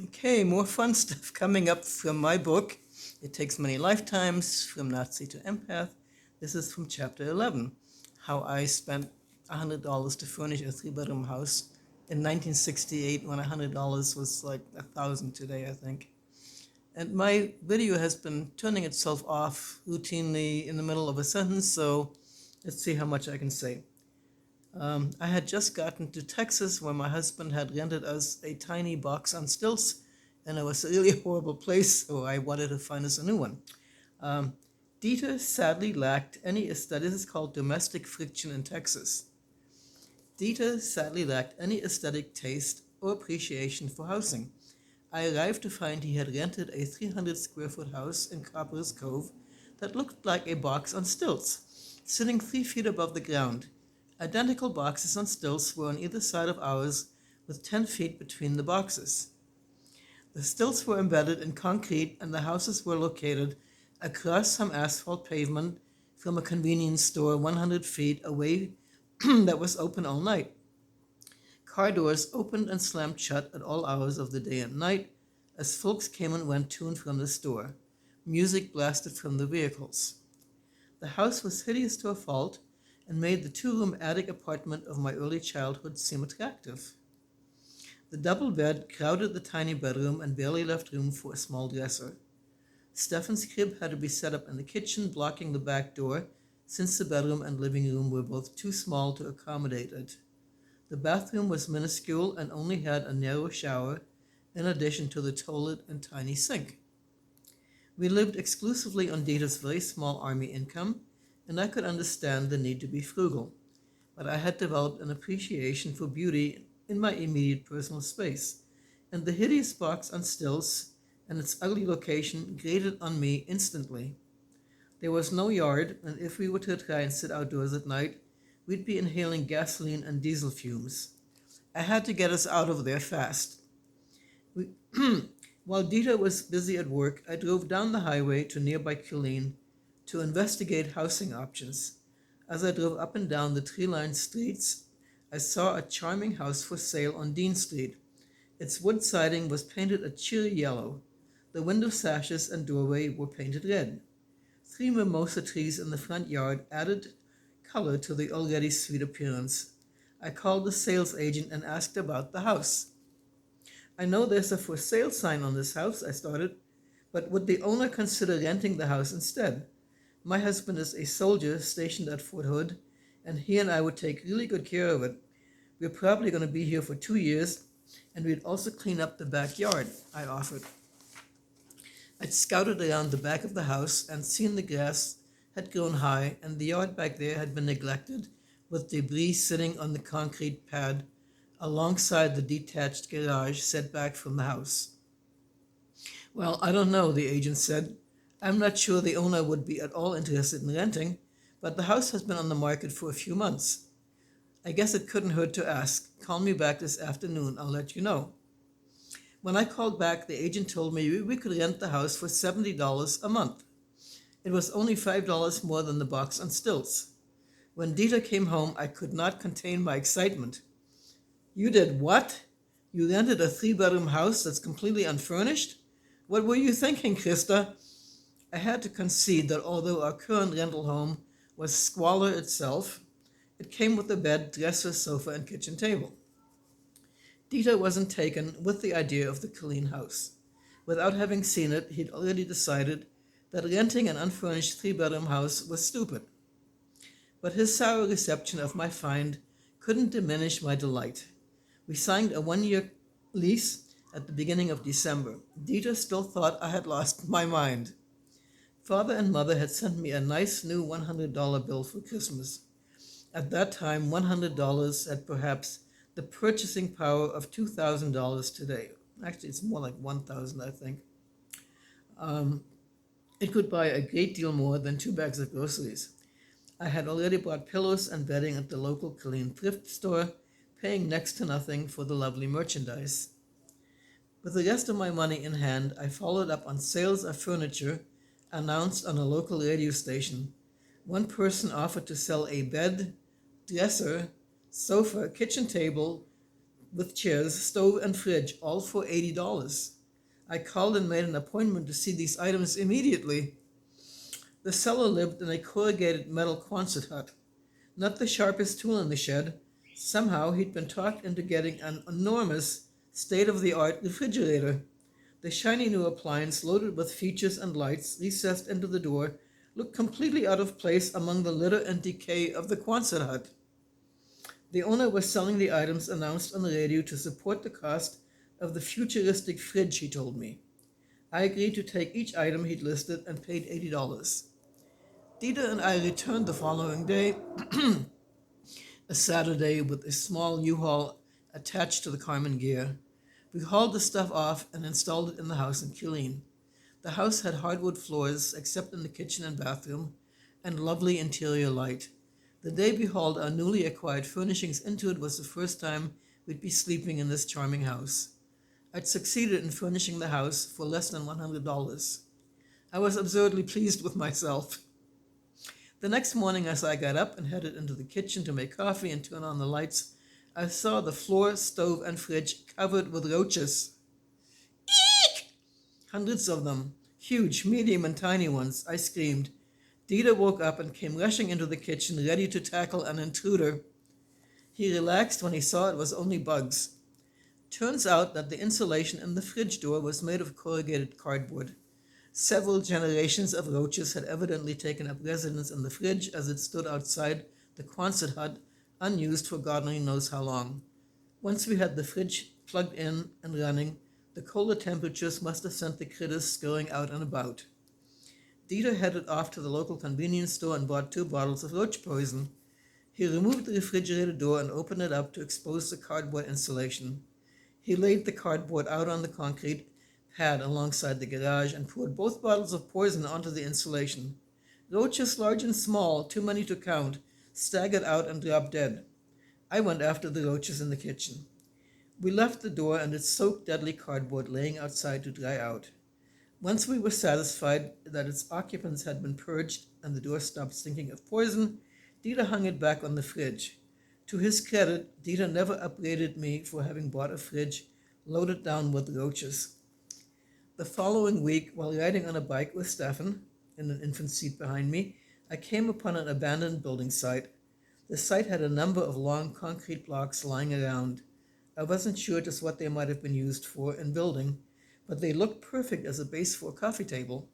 Okay, more fun stuff coming up from my book. It Takes Many Lifetimes, From Nazi to Empath. This is from chapter 11, how I spent $100 to furnish a three-bedroom house in 1968 when $100 was like 1,000 today, I think. And my video has been turning itself off routinely in the middle of a sentence, so let's see how much I can say. I had just gotten to Texas where my husband had rented us a tiny box on stilts, and it was a really horrible place, so I wanted to find us a new one. Dieter sadly lacked any aesthetic. This is called domestic friction in Texas. Dieter sadly lacked any aesthetic taste or appreciation for housing. I arrived to find he had rented a 300 square foot house in Copper's Cove that looked like a box on stilts, sitting 3 feet above the ground. Identical boxes on stilts were on either side of ours, with 10 feet between the boxes. The stilts were embedded in concrete, and the houses were located across some asphalt pavement from a convenience store 100 feet away that was open all night. Car doors opened and slammed shut at all hours of the day and night as folks came and went to and from the store. Music blasted from the vehicles. The house was hideous to a fault and made the two-room attic apartment of my early childhood seem attractive. The double bed crowded the tiny bedroom and barely left room for a small dresser. Stefan's crib had to be set up in the kitchen, blocking the back door, since the bedroom and living room were both too small to accommodate it. The bathroom was minuscule and only had a narrow shower, in addition to the toilet and tiny sink. We lived exclusively on Dieter's very small army income, and I could understand the need to be frugal, but I had developed an appreciation for beauty in my immediate personal space, and the hideous box on stilts and its ugly location grated on me instantly. There was no yard, and if we were to try and sit outdoors at night, we'd be inhaling gasoline and diesel fumes. I had to get us out of there fast. We, While Dieter was busy at work, I drove down the highway to nearby Killeen to investigate housing options. As I drove up and down the tree-lined streets, I saw a charming house for sale on Dean Street. Its wood siding was painted a cheery yellow. The window sashes and doorway were painted red. 3 mimosa trees in the front yard added color to the already sweet appearance. I called the sales agent and asked about the house. I know there's a for sale sign on this house, I started, but would the owner consider renting the house instead? My husband is a soldier stationed at Fort Hood, and he and I would take really good care of it. We're probably going to be here for 2 years, and we'd also clean up the backyard, I offered. I'd scouted around the back of the house and seen the grass had grown high, and the yard back there had been neglected, with debris sitting on the concrete pad alongside the detached garage set back from the house. Well, I don't know, the agent said. I'm not sure the owner would be at all interested in renting, but the house has been on the market for a few months. I guess it couldn't hurt to ask. Call me back this afternoon, I'll let you know. When I called back, the agent told me we could rent the house for $70 a month. It was only $5 more than the box on stilts. When Dieter came home, I could not contain my excitement. You did what? You rented a 3-bedroom house that's completely unfurnished? What were you thinking, Krista? I had to concede that although our current rental home was squalor itself, it came with a bed, dresser, sofa, and kitchen table. Dieter wasn't taken with the idea of the Killeen house. Without having seen it, he'd already decided that renting an unfurnished 3-bedroom house was stupid. But his sour reception of my find couldn't diminish my delight. We signed a 1-year lease at the beginning of December. Dieter still thought I had lost my mind. Father and Mother had sent me a nice new $100 bill for Christmas. At that time, $100 had perhaps the purchasing power of $2,000 today. Actually, it's more like $1,000, I think. It could buy a great deal more than 2 bags of groceries. I had already bought pillows and bedding at the local Killeen thrift store, paying next to nothing for the lovely merchandise. With the rest of my money in hand, I followed up on sales of furniture announced on a local radio station. One person offered to sell a bed, dresser, sofa, kitchen table, with chairs, stove, and fridge, all for $80. I called and made an appointment to see these items immediately. The seller lived in a corrugated metal Quonset hut, not the sharpest tool in the shed. Somehow he'd been talked into getting an enormous, state-of-the-art refrigerator. The shiny new appliance, loaded with features and lights recessed into the door, looked completely out of place among the litter and decay of the Quonset hut. The owner was selling the items announced on the radio to support the cost of the futuristic fridge, he told me. I agreed to take each item he'd listed and paid $80. Dieter and I returned the following day, a Saturday, with a small U-Haul attached to the Carmen gear. We hauled the stuff off and installed it in the house in Killeen. The house had hardwood floors, except in the kitchen and bathroom, and lovely interior light. The day we hauled our newly acquired furnishings into it was the first time we'd be sleeping in this charming house. I'd succeeded in furnishing the house for less than $100. I was absurdly pleased with myself. The next morning, as I got up and headed into the kitchen to make coffee and turn on the lights, I saw the floor, stove, and fridge covered with roaches. Eek! Hundreds of them, huge, medium, and tiny ones. I screamed. Dieter woke up and came rushing into the kitchen, ready to tackle an intruder. He relaxed when he saw it was only bugs. Turns out that the insulation in the fridge door was made of corrugated cardboard. Several generations of roaches had evidently taken up residence in the fridge as it stood outside the Quonset hut, unused for God only knows how long. Once we had the fridge plugged in and running, the colder temperatures must have sent the critters scurrying out and about. Dieter headed off to the local convenience store and bought 2 bottles of roach poison. He removed the refrigerator door and opened it up to expose the cardboard insulation. He laid the cardboard out on the concrete pad alongside the garage and poured both bottles of poison onto the insulation. Roaches, large and small, too many to count, staggered out and dropped dead. I went after the roaches in the kitchen. We left the door and its soaked, deadly cardboard laying outside to dry out. Once we were satisfied that its occupants had been purged and the door stopped stinking of poison, Dieter hung it back on the fridge. To his credit, Dieter never upbraided me for having bought a fridge loaded down with roaches. The following week, while riding on a bike with Stefan, in an infant seat behind me, I came upon an abandoned building site. The site had a number of long concrete blocks lying around. I wasn't sure just what they might have been used for in building, but they looked perfect as a base for a coffee table.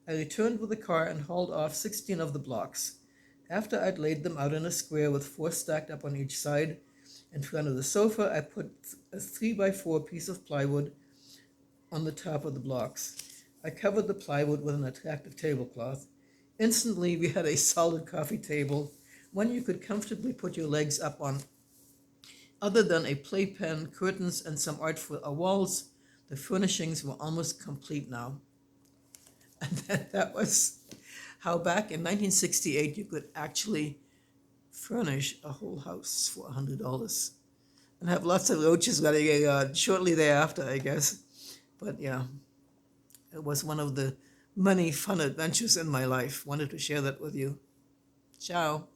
I returned with the car and hauled off 16 of the blocks. After I'd laid them out in a square with 4 stacked up on each side, in front of the sofa, I put a 3x4 piece of plywood on the top of the blocks. I covered the plywood with an attractive tablecloth. Instantly, we had a solid coffee table, one you could comfortably put your legs up on. Other than a playpen, curtains, and some art for our walls, the furnishings were almost complete now. And that was how back in 1968 you could actually furnish a whole house for $100 and have lots of roaches running shortly thereafter, I guess. But yeah, it was one of the many fun adventures in my life. Wanted to share that with you. Ciao.